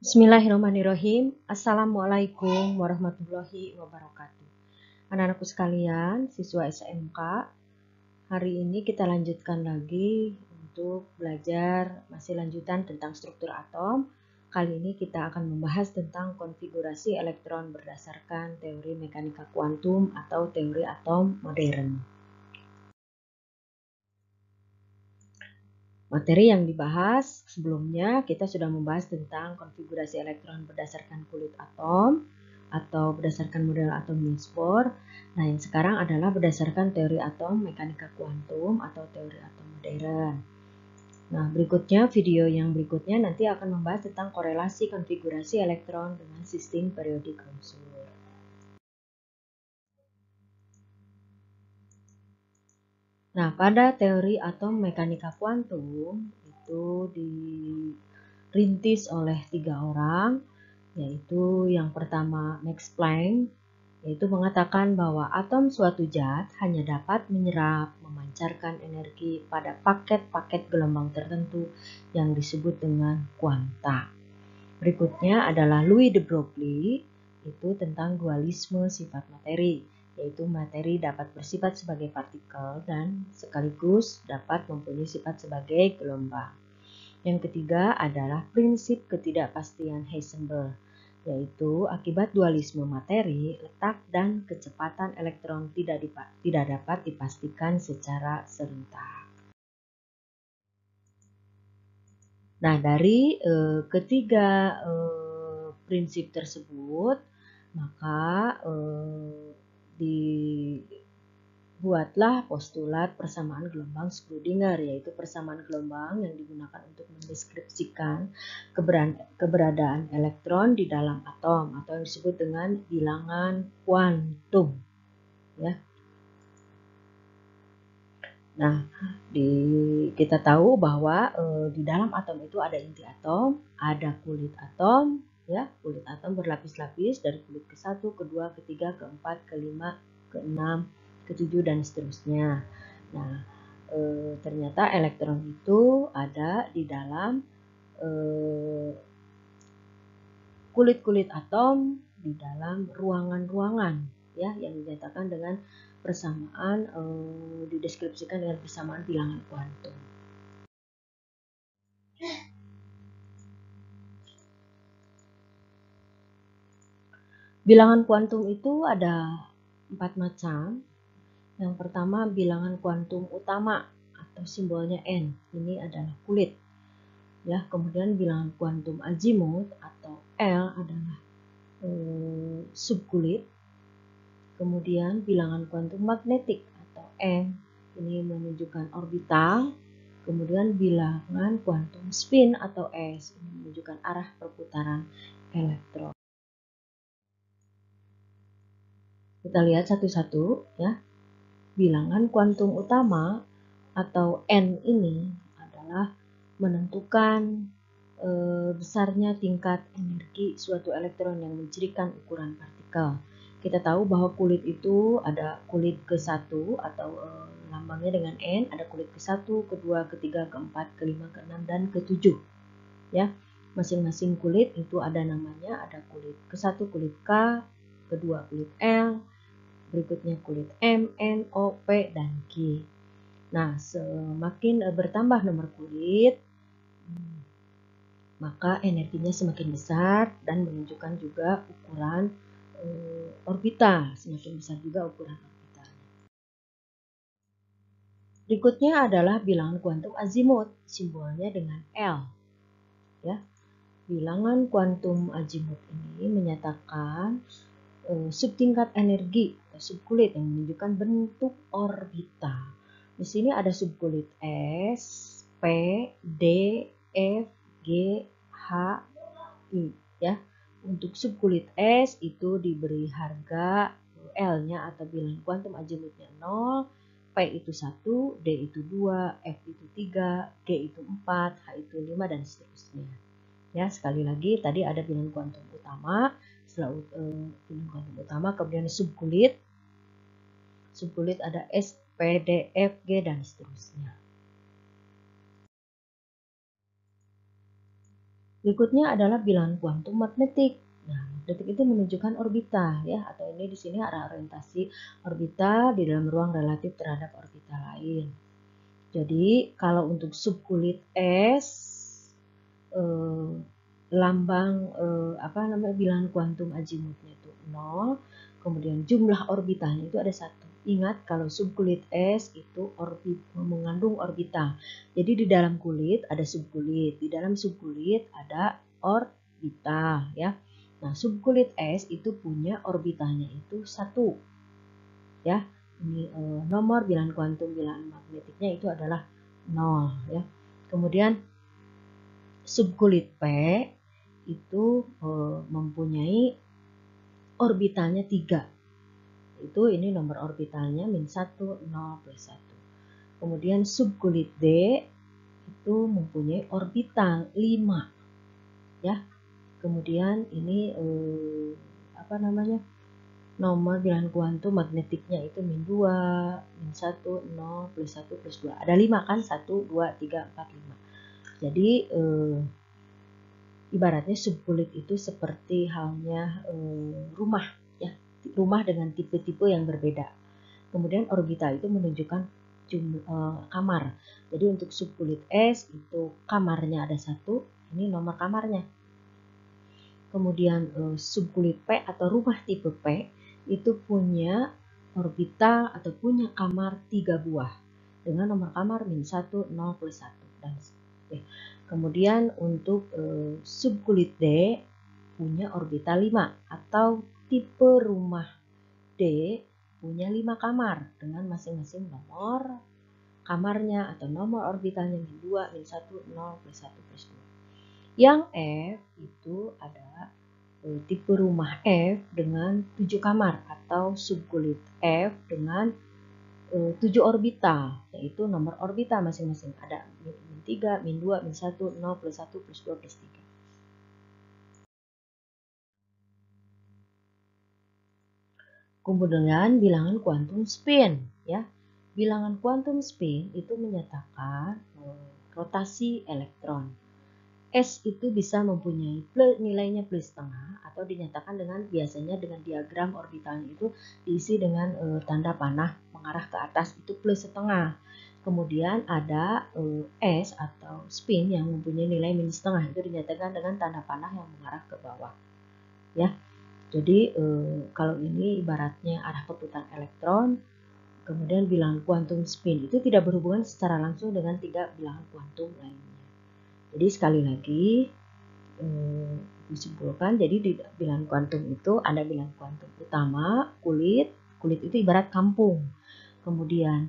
Bismillahirrahmanirrahim. Assalamualaikum warahmatullahi wabarakatuh. Anak-anakku sekalian, siswa SMK, hari ini kita lanjutkan lagi untuk belajar masih lanjutan tentang struktur atom. Kali ini kita akan membahas tentang konfigurasi elektron berdasarkan teori mekanika kuantum atau teori atom modern. Materi yang dibahas sebelumnya kita sudah membahas tentang konfigurasi elektron berdasarkan kulit atom atau berdasarkan model atom Niels Bohr. Nah, yang sekarang adalah berdasarkan teori atom mekanika kuantum atau teori atom modern. Nah, berikutnya video yang berikutnya nanti akan membahas tentang korelasi konfigurasi elektron dengan sistem periodik unsur. Nah, pada teori atom mekanika kuantum itu dirintis oleh 3 orang, yaitu yang pertama Max Planck, yaitu mengatakan bahwa atom suatu zat hanya dapat menyerap, memancarkan energi pada paket-paket gelombang tertentu yang disebut dengan kuanta. Berikutnya adalah Louis de Broglie, itu tentang dualisme sifat materi, yaitu materi dapat bersifat sebagai partikel dan sekaligus dapat mempunyai sifat sebagai gelombang. Yang ketiga adalah prinsip ketidakpastian Heisenberg, yaitu akibat dualisme materi, letak dan kecepatan elektron tidak dapat dipastikan secara serentak. Nah, dari ketiga prinsip tersebut, maka dibuatlah postulat persamaan gelombang Schrödinger, yaitu persamaan gelombang yang digunakan untuk mendeskripsikan keberadaan elektron di dalam atom atau yang disebut dengan bilangan kuantum. Ya. Nah, kita tahu bahwa di dalam atom itu ada inti atom, ada kulit atom, ya, kulit atom berlapis-lapis dari kulit ke-1, ke-2, ke-3, ke-4, ke-5, ke-6, ke-7 dan seterusnya. Nah, ternyata elektron itu ada di dalam kulit-kulit atom di dalam ruangan-ruangan, ya, yang dinyatakan dengan persamaan dideskripsikan dengan persamaan bilangan kuantum. Bilangan kuantum itu ada 4 macam. Yang pertama bilangan kuantum utama atau simbolnya N. Ini adalah kulit. Ya, kemudian bilangan kuantum azimuth atau L adalah subkulit. Kemudian bilangan kuantum magnetik atau M, ini menunjukkan orbital. Kemudian bilangan kuantum spin atau S, ini menunjukkan arah perputaran elektron. Kita lihat satu-satu, ya. Bilangan kuantum utama atau N ini adalah menentukan besarnya tingkat energi suatu elektron yang mencirikan ukuran partikel. Kita tahu bahwa kulit itu ada kulit ke-1 atau lambangnya dengan N, ada kulit ke-1, ke-2, ke-3, ke-4, ke-5, ke-6, dan ke-7. Ya, masing-masing kulit itu ada namanya, ada kulit ke-1 kulit K, kedua kulit L, berikutnya kulit M, N, O, P, dan Q. Nah, semakin bertambah nomor kulit, maka energinya semakin besar dan menunjukkan juga ukuran orbital, semakin besar juga ukuran orbital. Berikutnya adalah bilangan kuantum azimuth, simbolnya dengan L. Ya, bilangan kuantum azimuth ini menyatakan subtingkat energi atau subkulit yang menunjukkan bentuk orbital. Di sini ada subkulit S, P, D, F, G, H, I, ya. Untuk subkulit S itu diberi harga L-nya atau bilangan kuantum azimuthnya 0, P itu 1, D itu 2, F itu 3, G itu 4, H itu 5 dan seterusnya. Ya, sekali lagi tadi ada bilangan kuantum utama, setelah bilangan kuantum utama kemudian subkulit. Subkulit ada S, P, D, F, G dan seterusnya. Berikutnya adalah bilangan kuantum magnetik. Nah, magnetik itu menunjukkan orbita ya, atau ini di sini arah orientasi orbita di dalam ruang relatif terhadap orbita lain. Jadi kalau untuk subkulit es lambang bilangan kuantum azimutnya itu 0, kemudian jumlah orbitanya itu ada 1. Ingat kalau subkulit es itu mengandung orbita. Jadi di dalam kulit ada subkulit, di dalam subkulit ada orbita ya. Nah, subkulit es itu punya orbitanya itu 1 ya. Ini nomor bilangan kuantum bilangan magnetiknya itu adalah 0 ya. Kemudian subkulit P itu mempunyai orbitalnya 3. Itu ini nomor orbitalnya -1, 0, +1. Kemudian subkulit D itu mempunyai orbital 5 ya. Kemudian ini nomor bilangan kuantum magnetiknya itu -2, -1, 0, +1, +2. Ada 5 kan? 1, 2, 3, 4, 5. Jadi ibaratnya subkulit itu seperti halnya rumah ya, rumah dengan tipe-tipe yang berbeda. Kemudian orbita itu menunjukkan kamar. Jadi untuk subkulit es itu kamarnya ada 1, ini nomor kamarnya. Kemudian subkulit P atau rumah tipe P itu punya orbita atau punya kamar 3 buah dengan nomor kamar -1, 0, +1 dan seterusnya. Kemudian untuk subkulit D punya orbita 5 atau tipe rumah D punya 5 kamar dengan masing-masing nomor kamarnya atau nomor orbitalnya -2, -1, 0, +1, +2. Yang F itu ada tipe rumah F dengan 7 kamar atau subkulit F dengan 7 orbital, yaitu nomor orbita masing-masing ada -3, -2, -1, 0, +1, +2, +3. Kemudian bilangan kuantum spin ya. Bilangan kuantum spin itu menyatakan rotasi elektron. S itu bisa mempunyai nilainya +setengah atau dinyatakan biasanya dengan diagram orbitalnya itu diisi dengan tanda panah mengarah ke atas itu +setengah. Kemudian ada S atau spin yang mempunyai nilai -setengah itu dinyatakan dengan tanda panah yang mengarah ke bawah. Ya. Jadi kalau ini ibaratnya arah perputaran elektron, kemudian bilangan kuantum spin itu tidak berhubungan secara langsung dengan 3 bilangan kuantum lainnya. Jadi sekali lagi disimpulkan, jadi di bilangan kuantum itu ada bilangan kuantum utama, kulit itu ibarat kampung. Kemudian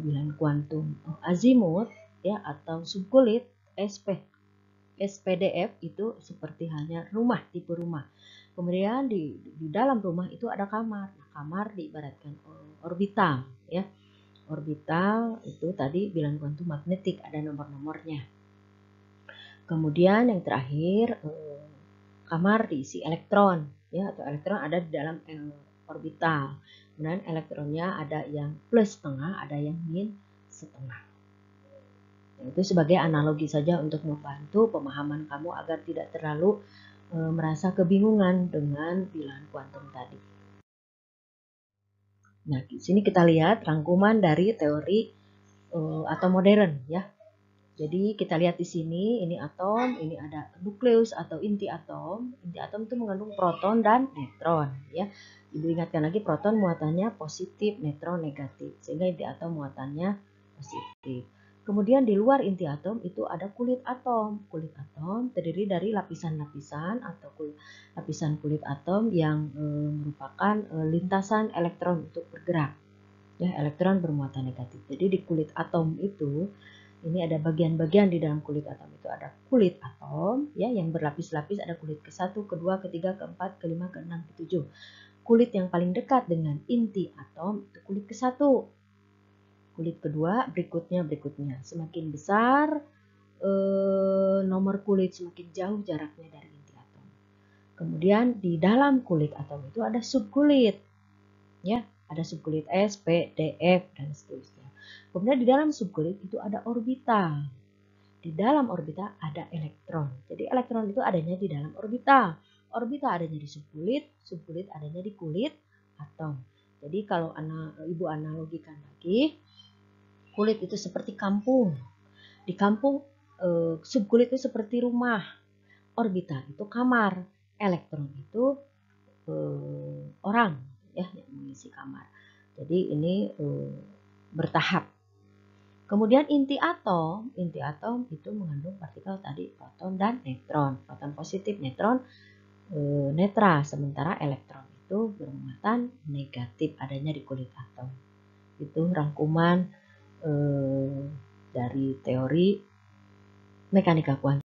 bilangan kuantum azimut ya atau subkulit SPDF itu seperti halnya rumah, tipe rumah. Kemudian di dalam rumah itu ada kamar. Nah, kamar diibaratkan orbital ya. Orbital itu tadi bilangan kuantum magnetik, ada nomor-nomornya. Kemudian yang terakhir kamar diisi elektron ya, atau elektron ada di dalam orbital. Kemudian elektronnya ada yang +setengah, ada yang -setengah. Nah, itu sebagai analogi saja untuk membantu pemahaman kamu agar tidak terlalu merasa kebingungan dengan bilangan kuantum tadi. Nah, di sini kita lihat rangkuman dari teori atom modern ya. Jadi kita lihat di sini, ini atom, ini ada nukleus atau inti atom. Inti atom itu mengandung proton dan neutron ya. Diingatkan lagi proton muatannya positif, neutron negatif. Sehingga inti atom muatannya positif. Kemudian di luar inti atom itu ada kulit atom. Kulit atom terdiri dari lapisan-lapisan atau lapisan kulit atom yang merupakan lintasan elektron untuk bergerak. Ya, elektron bermuatan negatif. Jadi di kulit atom itu ini ada bagian-bagian di dalam kulit atom itu ada kulit atom ya yang berlapis-lapis, ada kulit ke-1, ke-2, ke-3, ke-4, ke-5, ke-6, ke-7. Kulit yang paling dekat dengan inti atom itu kulit ke-1. Kulit kedua berikutnya. Semakin besar nomor kulit, semakin jauh jaraknya dari inti atom. Kemudian di dalam kulit atom itu ada subkulit. Ya, ada subkulit S, P, D, F dan seterusnya. Kemudian di dalam subkulit itu ada orbital. di dalam orbita ada elektron. Jadi elektron itu adanya di dalam orbita. Orbita adanya di subkulit adanya di kulit atom. Jadi kalau Ibu analogikan lagi, kulit itu seperti kampung. Di kampung subkulit itu seperti rumah. Orbita itu kamar. Elektron itu orang ya yang mengisi kamar. Jadi ini bertahap. Kemudian inti atom itu mengandung partikel tadi proton dan neutron. Proton positif, neutron netra, sementara elektron itu bermuatan negatif adanya di kulit atom. Itu rangkuman dari teori mekanika kuantum.